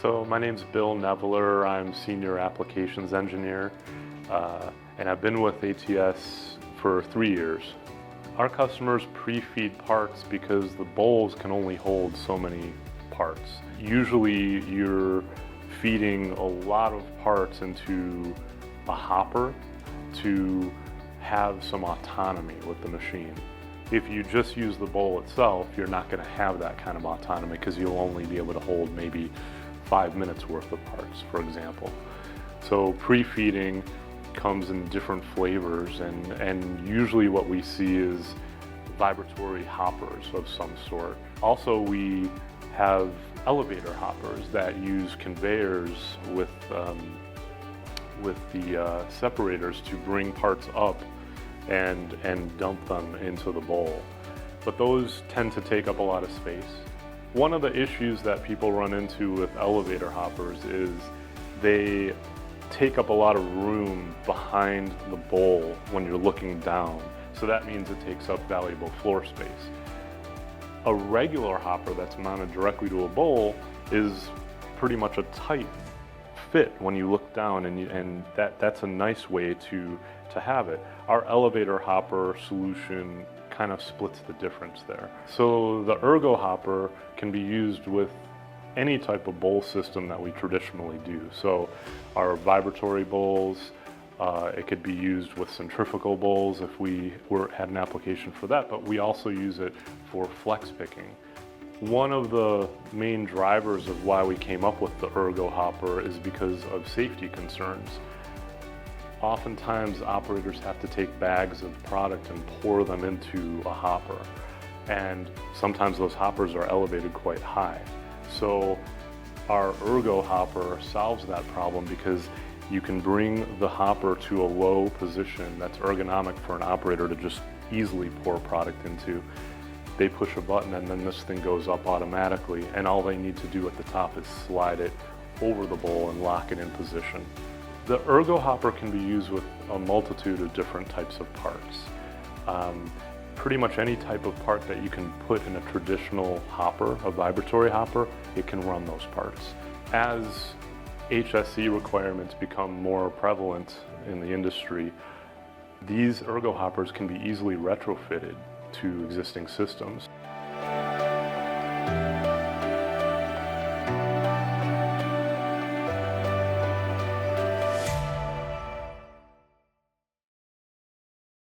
So my name's Bill Neveler. I'm Senior Applications Engineer, and I've been with ATS for 3 years. Our customers pre-feed parts because the bowls can only hold so many parts. Usually you're feeding a lot of parts into a hopper to have some autonomy with the machine. If you just use the bowl itself, you're not going to have that kind of autonomy because you'll only be able to hold maybe 5 minutes worth of parts, for example. So pre-feeding comes in different flavors, and usually what we see is vibratory hoppers of some sort. Also, we have elevator hoppers that use conveyors with the separators to bring parts up and dump them into the bowl. But those tend to take up a lot of space. One of the issues that people run into with elevator hoppers is they take up a lot of room behind the bowl when you're looking down. So that means it takes up valuable floor space. A regular hopper that's mounted directly to a bowl is pretty much a tight fit when you look down, and that's a nice way to have it. Our elevator hopper solution kind of splits the difference there. So the Ergo hopper can be used with any type of bowl system that we traditionally do. So our vibratory bowls, it could be used with centrifugal bowls if we had an application for that, but we also use it for flex picking. One of the main drivers of why we came up with the Ergo hopper is because of safety concerns. Oftentimes operators have to take bags of product and pour them into a hopper, and sometimes those hoppers are elevated quite high. So our Ergo hopper solves that problem because you can bring the hopper to a low position that's ergonomic for an operator to just easily pour product into. They push a button and then this thing goes up automatically, and all they need to do at the top is slide it over the bowl and lock it in position. The Ergo hopper can be used with a multitude of different types of parts. Pretty much any type of part that you can put in a traditional hopper, a vibratory hopper, it can run those parts. As HSE requirements become more prevalent in the industry, these Ergo hoppers can be easily retrofitted to existing systems.